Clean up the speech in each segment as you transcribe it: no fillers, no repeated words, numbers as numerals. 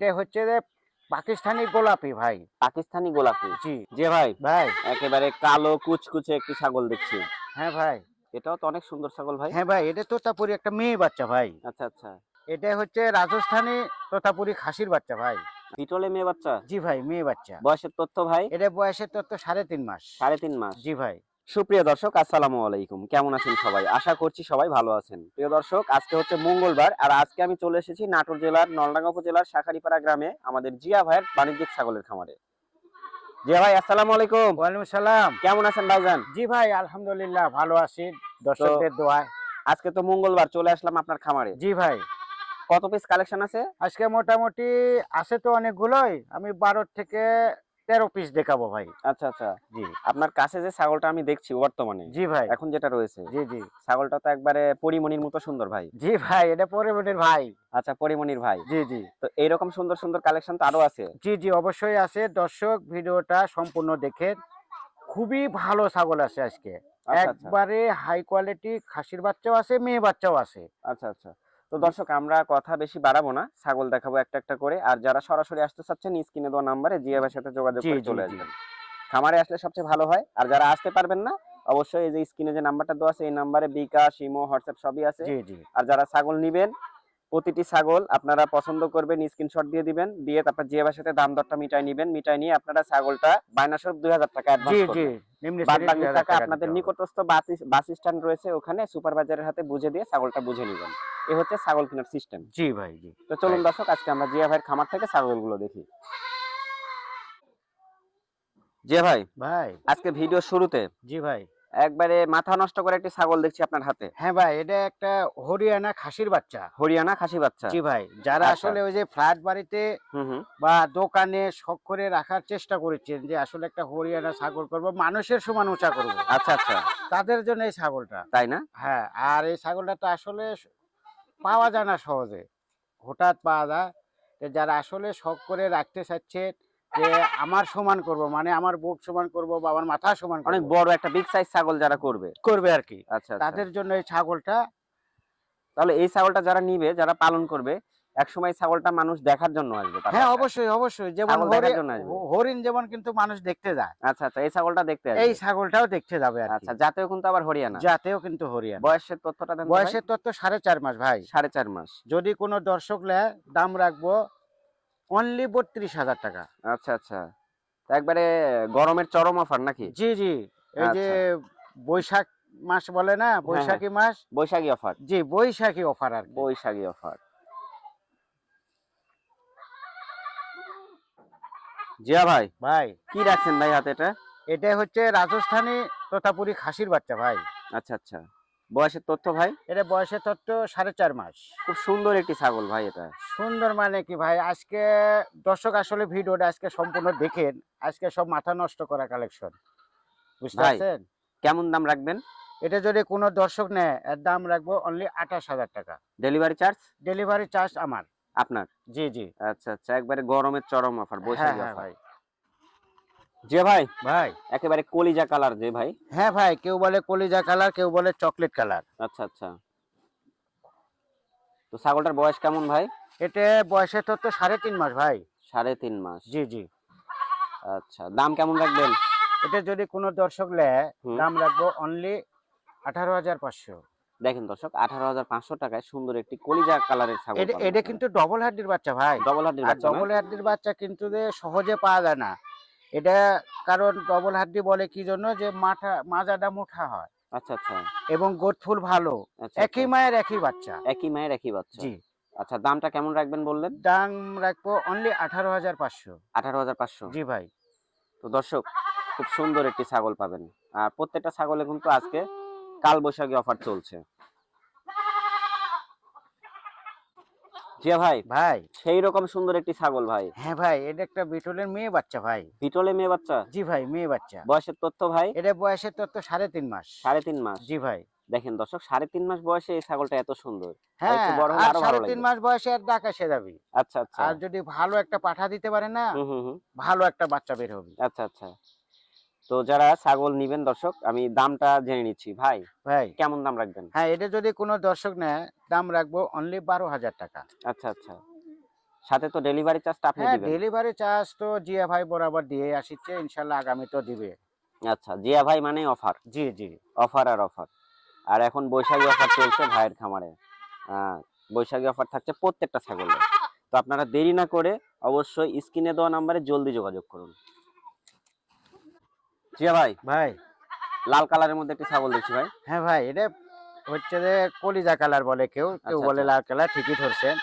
এটা হচ্ছে যে পাকিস্তানি গোলাপি ভাই। পাকিস্তানি গোলাপি। জি যে ভাই, ভাই। একেবারে কালো কুচকুচে একটি ছাগল দেখছি। হ্যাঁ ভাই। এটাও তো অনেক সুন্দর ছাগল ভাই। হ্যাঁ ভাই, এটা তোতাপুরি একটা মেয়ে বাচ্চা ভাই। আচ্ছা আচ্ছা। এটা হচ্ছে রাজস্থানী তোতাপুরি খাসির বাচ্চা ভাই। পিটলে মেয়ে বাচ্চা। জি ভাই, মেয়ে বাচ্চা। বয়সের তথ্য ভাই? এটা বয়সের তত্ত্ব 3.5 মাস। 3.5 মাস। জি ভাই। সুপ্রিয় দর্শক, আসসালামু আলাইকুম। কেমন আছেন সবাই? আশা করছি সবাই ভালো আছেন। প্রিয় দর্শক, আজকে হচ্ছে মঙ্গলবার, আর আজকে আমি চলে এসেছি নাটোর জেলার নলডাঙ্গা উপজেলার শাখারীপাড়া গ্রামে আমাদের জিয়া ভাইয়ের বাণিজ্যিক ছাগলের খামারে। জিয়া ভাই, আসসালামু আলাইকুম। ওয়ালাইকুম সালাম। কেমন আছেন ভাইজান? জি ভাই, আলহামদুলিল্লাহ ভালো আছি তো দর্শকদের দোয়ায়। আজকে তো মঙ্গলবার, চলে আসলাম আপনার খামারে। জি ভাই। কত পিস কালেকশন আছে? আজকে মোটামুটি আছে তো অনেকগুলোই, আমি 12 থেকে 13 পিস দেখাবো ভাই। আচ্ছা আচ্ছা। জি আপনার কাছে যে ছাগলটা আমি দেখছি বর্তমানে, জি ভাই। এখন যেটা রয়েছে, জি জি। ছাগলটা তো একবারে পরিমণির মতো সুন্দর ভাই। জি ভাই, এটা পরিমনির ভাই। আচ্ছা, পরিমণির ভাই। জি জি। তো এইরকম সুন্দর সুন্দর কালেকশন তো আরো আছে? জি জি, অবশ্যই আছে। দর্শক ভিডিওটা সম্পূর্ণ দেখেন। খুবই ভালো ছাগল আছে আজকে। আচ্ছা আচ্ছা। একবারে হাই কোয়ালিটি খাসির বাচ্চাও আছে, মেয়ে বাচ্চাও আছে। আচ্ছা আচ্ছা। তো দর্শক, আমরা কথা বেশি বাড়াবো না, ছাগল দেখাবো একটা একটা করে। আর যারা সরাসরি আসতে চাচ্ছেন, স্ক্রিনে দেওয়া নাম্বারে জিয়া ভাইয়ের সাথে যোগাযোগ জি করে জি চলে জি। আসবেন। খামারে আসলে সবচেয়ে ভালো হয়। আর যারা আসতে পারবেন না, অবশ্যই এই যে স্ক্রিনে যে নাম্বারটা দেওয়া আছে, এই নাম্বারে বিকাশ, ইমো, হোয়াটসঅ্যাপ সবই আছে। জি জি। আর যারা ছাগল নিবেন, প্রতিটি ছাগল আপনারা পছন্দ করবেন, স্ক্রিনশট দিয়ে দিবেন, দিয়ে তারপর জিয়া ভাইয়ের সাথে দাম দরটা মিটাই নিবেন। মিটাই নিয়ে আপনারা ছাগলটা বায়নাস্বরূপ 2000 টাকা জি অ্যাডভান্স জি। করবেন। নিম্নে বাদ শ্রেণী বাকি 2000 টাকা টাকা দিতে আপনাদের হবে। নিকটস্থ বাস স্ট্যান্ড রয়েছে, ওখানে সুপারভাইজারের হাতে বুঝে দিয়ে ছাগলটা বুঝে নেবেন। এই হচ্ছে ছাগল কেনার সিস্টেম। জি ভাই জি। তো চলুন ভাই দর্শক, আজকে আমরা জিয়া ভাইয়ের খামার থেকে ছাগলগুলো দেখি। জিয়া ভাই, ভাই। আজকে ভিডিও শুরুতে জি ভাই। একবারে মাথা নষ্ট করে একটি ছাগল দেখছি আপনার হাতে। হ্যাঁ ভাই, এটা একটা হরিয়ানা খাসির বাচ্চা। হরিয়ানা খাসি বাচ্চা। জি ভাই, যারা আচ্ছা। আসলে ওই যে ফ্ল্যাট বাড়িতে হুম হুম। বা দোকানে শখ করে রাখার চেষ্টা করেছেন যে আসলে একটা হরিয়ানা ছাগল করব, মানুষের সমান উঁচা করব, আচ্ছা আচ্ছা। তাদের জন্য এই ছাগলটা। তাই না? হ্যাঁ, আর এই ছাগলটা তো আসলে পাওয়া যায় না সহজে, হঠাৎ পাওয়া যায়। তো যারা আসলে শখ করে রাখতে চাচ্ছে যে আমার সমান করব, মানে আমার বুক সমান করব বা আমার মাথা সমান অনেক করব, বড় একটা বিগ সাইজ ছাগল যারা করবে। করবে আর কি, আচ্ছা আচ্ছা। তাদের জন্য এই ছাগলটা। তাহলে এই ছাগলটা যারা নিবে, যারা পালন করবে, একসময় ছাগলটা মানুষ দেখার জন্য আসবে তার হ্যাঁ, বাসায়। অবশ্যই অবশ্যই। যেমন ছাগল দেখার জন্য আসবে। হরিণ যেমন কিন্তু মানুষ দেখতে যায়, আচ্ছা আচ্ছা, এই ছাগলটা দেখতে এই আসবে। ছাগলটাও দেখতে যাবে আর কি। আচ্ছা, জাতেও কিন্তু আবার হরিয়ানা। জাতেও কিন্তু হরিয়ানা। বয়সের তথ্যটা দেন তো ভাই। বয়সের তত্ত্ব 4.5 মাস ভাই। 4.5 মাস। যদি কোনো দর্শক নেয়, দাম রাখবো অনলি 32,000 টাকা। আচ্ছা আচ্ছা। তো একবারে গরমের চরম অফার নাকি? জি জি। এই যে আচ্ছা। বৈশাখ মাস বলে না, হ্যাঁ, হ্যাঁ। বৈশাখী মাস। বৈশাখী অফার। জি, বৈশাখী অফার আর কি। বৈশাখী অফার। জিয়া ভাই, ভাই, কি রাখছেন ভাই হাতে এটা? এটা হচ্ছে রাজস্থানী তোতাপুরি খাসির বাচ্চা ভাই। আচ্ছা আচ্ছা। বয়সের তথ্য ভাই? এটা বয়সের তত্ত্ব 4.5 মাস। খুব সুন্দর একটি ছাগল ভাই এটা। সুন্দর মানে কি ভাই, আজকে দর্শক আসলে ভিডিওটা আজকে সম্পূর্ণ দেখেন। আজকে সব মাথা নষ্ট করা কালেকশন, বুঝতে ভাই, পারছেন? কেমন দাম রাখবেন? এটা যদি কোনো দর্শক নেয়, এর দাম রাখবো অনলি 28,000 টাকা। ডেলিভারি চার্জ ডেলিভারি চার্জ আমার। আপনার? জি জি। আচ্ছা আচ্ছা, একবারে গরমের চরম অফার, হ্যাঁ বৈশাখী হ্যাঁ অফার। ভাই। যে ভাই, ভাই। একেবারে কলিজা কালার যে ভাই। হ্যাঁ ভাই, কেউ বলে কলিজা কালার, কেউ বলে চকলেট কালার। আচ্ছা আচ্ছা। তো ছাগলটার বয়স কেমন ভাই? এটা বয়সের তত্ত্ব 3.5 মাস ভাই। 3.5 মাস। জি জি। আচ্ছা, দাম কেমন রাখবেন? এটা যদি কোনো দর্শক নেয়, হুম। দাম রাখবো অনলি 18,500। দেখেন দর্শক, 18,500 টাকায় সুন্দর একটি কলিজা কালারের ছাগল এটা পাবেন এটা আপনারা। কিন্তু ডবল হাড্ডির বাচ্চা ভাই। ডবল হাড্ডির আর বাচ্চা না? ডবল হাড্ডির বাচ্চা কিন্তু যে সহজে পাওয়া যায় না। এটা কারণ ডবল হাড্ডি বলে কি জন্য, যে মাজাটা মুঠা হয় আচ্ছা আচ্ছা। এবং গোদফুল ভালো। আচ্ছা আচ্ছা। একই মায়ের একই বাচ্চা। একই মায়ের একই বাচ্চা। জি। আচ্ছা, দামটা কেমন রাখবেন বললেন? দাম রাখবো অনলি 18,500। 18,500। জি ভাই। তো দর্শক, খুব সুন্দর একটি ছাগল পাবেন। আর প্রত্যেকটা ছাগলে কিন্তু আজকে কাল বৈশাখী অফার চলছে। জিয়া ভাই, ভাই। সেই রকম সুন্দর একটি ছাগল ভাই। হ্যাঁ ভাই, এটা একটা বিটলের মেয়ে বাচ্চা ভাই। বিটলে মেয়ে বাচ্চা। জি ভাই, মেয়ে বাচ্চা। বয়সের তথ্য ভাই? এটা বয়সের তত্ত্ব 3.5 মাস। 3.5 মাস। জি ভাই। দেখেন দর্শক, 3.5 মাস বয়সে এই ছাগলটা এত সুন্দর। আর হ্যাঁ, একটু বড় হলে আর আরো ভালো 3.5 লাগবে। মাস বয়সে আর ডাক এসে যাবে। আচ্ছা আচ্ছা। আর যদি ভালো একটা পাঠা দিতে পারে না, হুম হুম হুম। ভালো একটা বাচ্চা বের হবে। আচ্ছা আচ্ছা। তো যারা ছাগল নিবেন দর্শক, আমি দামটা জেনে নিচ্ছি ভাই। ভাই। কেমন দাম রাখবেন? হ্যাঁ, এটা যদি কোনো দর্শক নেয়, দাম রাখবো অনলি 12,000 টাকা। আচ্ছা আচ্ছা। সাথে তো ডেলিভারি চার্জটা আপনি হ্যাঁ, দিবেন। ডেলিভারি চার্জ তো জিয়া ভাই বরাবর দিয়ে আসছে, ইনশাল্লাহ আগামী তো দিবে। আচ্ছা, জিয়া ভাই মানে অফার, জি জি। অফার আর অফার। আর এখন বৈশাখী অফার চলছে ভাইয়ের খামারে। বৈশাখী অফার থাকছে প্রত্যেকটা ছাগলে। তো আপনারা দেরি না করে অবশ্যই স্ক্রিনে দেওয়া নাম্বারে জলদি যোগাযোগ করুন। জিয়া ভাই, ভাই লাল কালারের মধ্যে একটি ছাগল দেখছি ভাই। হ্যাঁ ভাই, এটা হচ্ছে যে কলিজা কালার বলে, কেউ কেউ আচ্ছা, বলে আচ্ছা। লাল কালার, ঠিকই ধরছেন।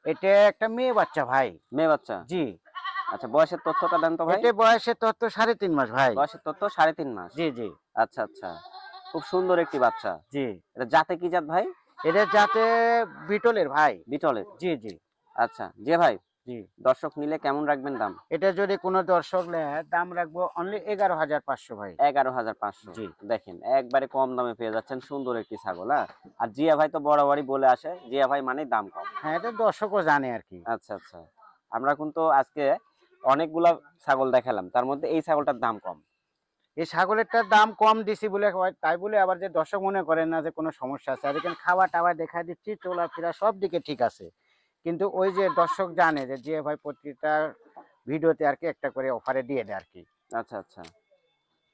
এটা একটা মেয়ে বাচ্চা ভাই। মেয়ে বাচ্চা? জি। আচ্ছা, বয়সের তথ্যটা দেন তো ভাই। এটা বয়সে তত 3.5 মাস ভাই। বয়সের তথ্য 3.5 মাস। জি জি। আচ্ছা আচ্ছা, খুব সুন্দর একটি বাচ্চা। জি। এটা জাতে কি জাত ভাই? এটা যাতে বিটলের ভাই। বিটলের? জি জি। আচ্ছা, যে ভাই জি। দর্শক নিলে কেমন রাখবেন দাম? এটা যদি কোনো দর্শক নেয়, দাম রাখবো অনলি 11,500 ভাই। 11,500। জি। দেখেন একবারে কম দামে পেয়ে যাচ্ছেন সুন্দর একটি ছাগল। হ্যাঁ, আর জিয়া ভাই তো বরাবরই বলে আসে জিয়া ভাই মানে দাম কম। হ্যাঁ, এটা দর্শকও জানে আর কি। আচ্ছা আচ্ছা, আমরা কিন্তু আজকে অনেকগুলা ছাগল দেখালাম, তার মধ্যে এই ছাগলটার দাম কম। এই ছাগলেরটার দাম কম দিছি বলে তাই বলে আবার যে দর্শক মনে করেন না যে কোনো সমস্যা আছে। আর এখানে খাওয়া টাওয়া দেখা দিচ্ছি, চলাফেরা সব দিকে ঠিক আছে। কিন্তু ওই যে দর্শক জানে যে জিয়া ভাই প্রতিটা ভিডিওতে আর কি একটা করে অফারে দিয়ে দেয় আর কি। আচ্ছা আচ্ছা,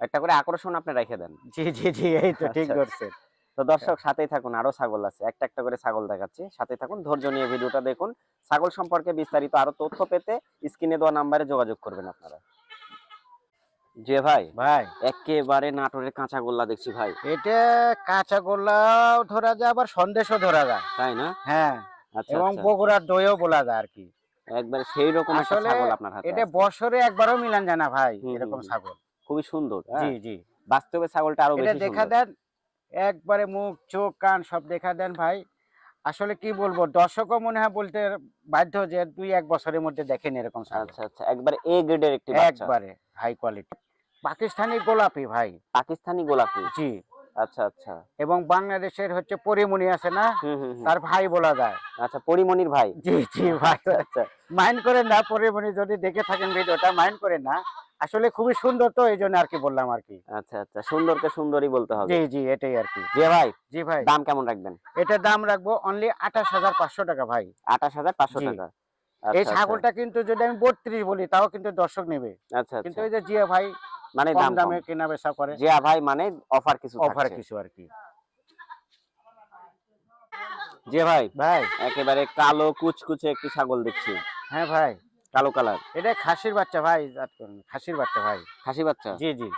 একটা করে আকর্ষণ আপনি রেখে দেন। জি জি জি, এই তো ঠিক আচ্ছা, ধরছেন। তো দর্শক সাথেই থাকুন, আরো ছাগল আছে, একটা একটা করে ছাগল দেখাচ্ছি, সাথে থাকুন, ধৈর্য নিয়ে ভিডিওটা দেখুন। ছাগল সম্পর্কে বিস্তারিত আরো তথ্য পেতে স্ক্রিনে দেওয়া নাম্বারে যোগাযোগ করবেন আপনারা। যে ভাই ভাই একেবারে নাটোরের কাঁচা গোল্লা দেখছি ভাই। এটা কাঁচা গোল্লাও ধরা যায়, আবার সন্দেশও ধরা যায়। তাই না? হ্যাঁ, আচ্ছা এবং আচ্ছা, বগুড়ার দইও বলা যায় আর কি। একবারে সেই রকম একটা আসলে ছাগল আপনার হাতে এটা আছে। বছরে একবারও মিলান যায় না ভাই, হুম, হুম, এরকম হুম। ছাগল। খুবই সুন্দর। জি হ্যাঁ, জি। বাস্তবে ছাগলটা আরো এটা বেশি দেখা সুন্দর। দেন, একবারে মুখ চোখ কান সব দেখা দেন ভাই। আসলে কি বলবো, দর্শকও মনে হয় বলতে বাধ্য যে 2-1 বছরের মধ্যে দেখেন এরকম ছাগল। আচ্ছা আচ্ছা, একবারে এ গ্রেডের একটি বাচ্চা। একবারে হাই কোয়ালিটি পাকিস্তানি গোলাপি ভাই। পাকিস্তানি গোলাপি? জি। আচ্ছা আচ্ছা। এবং বাংলাদেশের হচ্ছে পরিমণি আছে না, হুম হুম হুম। তার ভাই বলা যায়। আচ্ছা, পরিমণির ভাই? জি জি ভাই। আচ্ছা আচ্ছা মাইন্ড করেন না, পরিমণি যদি দেখে থাকেন ভিডিওটা, মাইন্ড করেন না। আসলে খুবই সুন্দর, তো এই জন্য আর কি বললাম আর কি। আচ্ছা আচ্ছা, সুন্দরকে সুন্দরই বলতে হবে। জি জি, এটাই আর কি। যে ভাই জি ভাই, দাম কেমন রাখবেন? এটার দাম রাখবো অনলি 28,500 টাকা ভাই। 28,500 জি। টাকা? এই আচ্ছা আচ্ছা ছাগলটা কিন্তু যদি আমি 32 বলি, তাও কিন্তু দর্শক নেবে। আচ্ছা কিন্তু আচ্ছা, ওই যে জিয়া ভাই মানে কম দাম কম। দামে কেনা বেচা করে, জিয়া ভাই মানে অফার কিছু অফার থাকছে। কিছু আর কি। যে ভাই ভাই একেবারে কালো কুচকুচে একটি ছাগল দেখছি। হ্যাঁ ভাই, কালো কালার? এটা খাসির বাচ্চা ভাই, খাসির বাচ্চা ভাই। খাসি বাচ্চা? জি জি।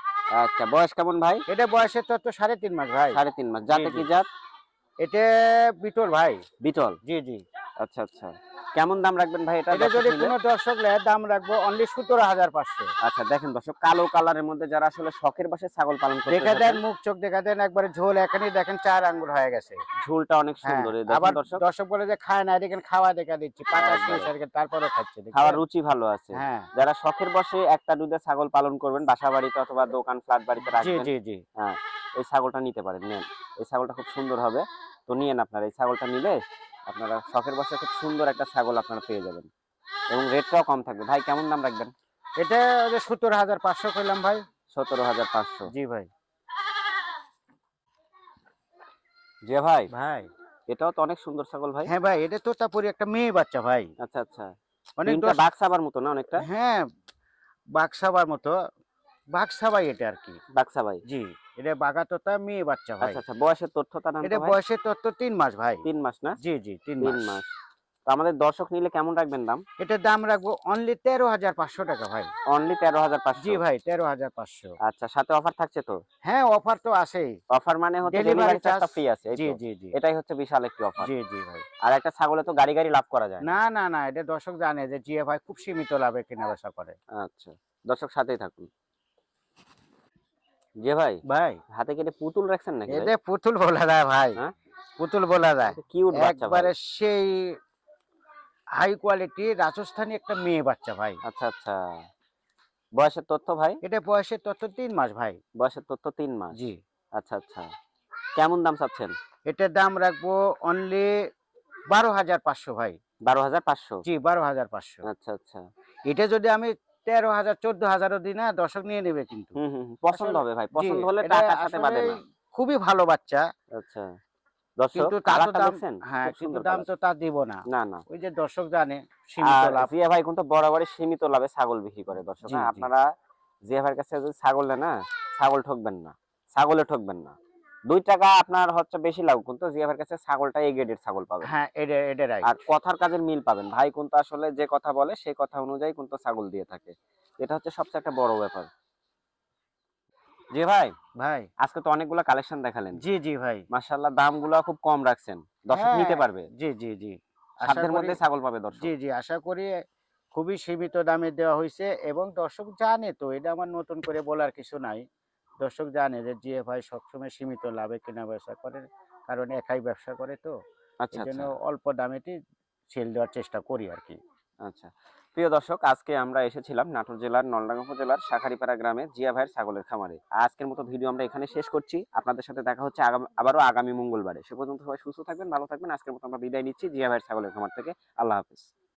আচ্ছা, বয়স কেমন ভাই? এটা বয়সের তো 3.5 মাস ভাই। 3.5 মাস। জি জাতে জি। কি জাত? এটা বিটল ভাই। বিটল? জি জি। আচ্ছা আচ্ছা, কেমন দাম রাখবেন ভাই এটা? এটা যদি কোনো দর্শক নেয়, দাম রাখবো অনলি 17,500। আচ্ছা, দেখেন দর্শক, কালো কালারের মধ্যে যারা আসলে শখের বশে ছাগল পালন করতে দেখা দেন চান, মুখ চোখ, দেখা দেন একবারে ঝোল, এখানেই দেখেন 4 আঙ্গুল হয়ে গেছে। ঝোলটা অনেক হ্যাঁ, সুন্দর। এই আবার দেখেন দর্শক, দর্শক বলে যে খায় না, দেখেন খাওয়া দেখা দিচ্ছি, পাতা একবারে। শেষ আর কি, তারপরেও খাচ্ছে, দেখছেন? খাওয়ার রুচি ভালো আছে। হ্যাঁ। যারা শখের বশে একটা দুইটা ছাগল পালন করবেন বাসা বাড়িতে অথবা দোকান ফ্ল্যাট বাড়িতে জি রাখবেন, জি জি। হ্যাঁ, এই ছাগলটা নিতে পারেন। নেন, এই ছাগলটা খুব সুন্দর হবে। তো নিয়েন আপনারা, এই ছাগলটা নিলে আপনারা শখের বশে খুব সুন্দর একটা ছাগল আপনারা পেয়ে যাবেন এবং রেটটাও কম থাকবে। ভাই কেমন দাম রাখবেন? এটা ওই যে 17,500 কইলাম ভাই। 17,500? জি ভাই। যে ভাই ভাই এটাও তো অনেক সুন্দর ছাগল ভাই। হ্যাঁ ভাই, এটা তোতাপুরি একটা মেয়ে বাচ্চা ভাই। আচ্ছা আচ্ছা, অনেক তিনটা বাঘসাবার মতো না অনেকটা? হ্যাঁ, বাঘসাবার মতো। বাঘসাবাই এটা আর কি। বাঘসাবাই? জি। এটা বাঘা তোতা মেয়ে বাচ্চা ভাই। আচ্ছা আচ্ছা, বয়সের তথ্যটা জানতো এটা ভাই? বয়সের তো 3 মাস ভাই। 3 মাস না? জি জি, 3 3 মাস। মাস। তো আমাদের দর্শক নিলে কেমন রাখবেন দাম? এটার দাম রাখবো অনলি 13,500 টাকা ভাই। অনলি 13,500? জি ভাই, 13,500। আচ্ছা, সাথে অফার থাকছে তো? হ্যাঁ, অফার তো আছেই। অফার মানে হচ্ছে ডেলিভারি ডেলিভারি চার্জ। চার্জটা ফ্রি আছে, এই জি তো? জি জি। এটাই হচ্ছে বিশাল একটি অফার। জি জি ভাই। আর একটা ছাগলে তো গাড়ি গাড়ি লাভ করা যায় না। না না না, এটা দর্শক জানে যে জিয়া ভাই খুব সীমিত লাভে কেনা বেচা করে। আচ্ছা, দর্শক সাথেই থাকুন। যে ভাই ভাই হাতে কেটে পুতুল রাখছেন নাকি ভাই? এটা পুতুল বলা যায় ভাই। হ্যাঁ, পুতুল বলা যায়। কিউট বাচ্চা ভাই। একবারে সেই হাই কোয়ালিটি রাজস্থানী একটা মেয়ে বাচ্চা ভাই। আচ্ছা আচ্ছা, বয়সের তথ্য ভাই? এটা বয়সের তো 3 মাস ভাই। বয়সের তথ্য 3 মাস? জি। আচ্ছা আচ্ছা, কেমন দাম চাচ্ছেন? এটার দাম রাখবো অনলি 12,500 ভাই। 12,500? জি, 12,500। আচ্ছা আচ্ছা, এটা যদি আমি 13,000 14,000 দিই না, দর্শক নিয়ে নেবে কিন্তু। হুম হুম হুম, পছন্দ আসলে হবে ভাই, জি, পছন্দ হলে এটা টাকার সাথে বাদে আসলে না। খুবই ভালো বাচ্চা। আচ্ছা, দর্শক কিন্তু তা তো কালারটা দাম, দেখছেন হ্যাঁ খুব কিন্তু সুন্দর দাম কালার। তো তা দিব না, না না। ওই যে দর্শক জানে সীমিত আর লাভ। জিয়া ভাই কিন্তু বরাবরই সীমিত লাভে ছাগল বিক্রি করে দর্শক। জি হ্যাঁ, জি আপনারা জিয়া ভাইয়ের কাছে যদি ছাগল নেন না, ছাগল ঠকবেন না, ছাগলে ঠকবেন না। 2 টাকা আপনার হচ্ছে বেশি লাভ, কিন্তু জিয়া ভাইয়ের কাছে ছাগলটা এই গ্রেডের ছাগল পাবেন। হ্যাঁ, এটা এটা আর রাইট। কথার কাজের মিল পাবেন। ভাই কিন্তু আসলে যে কথা বলে সেই কথা অনুযায়ী কিন্তু ছাগল দিয়ে থাকে। এটা হচ্ছে সবচেয়ে একটা বড় ব্যাপার। জি ভাই, ভাই আজকে তো অনেকগুলা কালেকশন দেখালেন। জি জি ভাই। মাশাআল্লাহ, দামগুলা খুব কম রাখছেন। দর্শক হ্যাঁ নিতে পারবে। জি জি জি, আশা সাধ্যের করি। মধ্যে ছাগল পাবে জি দর্শক। জি, আশা করি খুবই সীমিত দামে দেওয়া হয়েছে এবং দর্শক জানে তো, এটা আমার নতুন করে বলার কিছু নাই। দর্শক জানে যে জিএফআই সবসময় সীমিত লাভে কেনা বেচা করে, কারণ একাই ব্যবসা করে তো, আচ্ছা এই জন্য আচ্ছা অল্প দামেতে সেল দেওয়ার চেষ্টা করি আর কি। আচ্ছা। প্রিয় দর্শক, আজকে আমরা এসেছিলাম নাটোর জেলার নলডাঙ্গা উপজেলার শাঁখারীপাড়া গ্রামে জিয়া ভাইয়ের ছাগলের খামারে। আজকের মতো ভিডিও আমরা এখানে শেষ করছি। আপনাদের সাথে দেখা হচ্ছে আবারও আগামী মঙ্গলবারে। সে পর্যন্ত সবাই সুস্থ থাকবেন, ভালো থাকবেন। আজকের মতো আমরা বিদায় নিচ্ছি জিয়া ভাইয়ের ছাগলের খামার থেকে। আল্লাহ হাফেজ।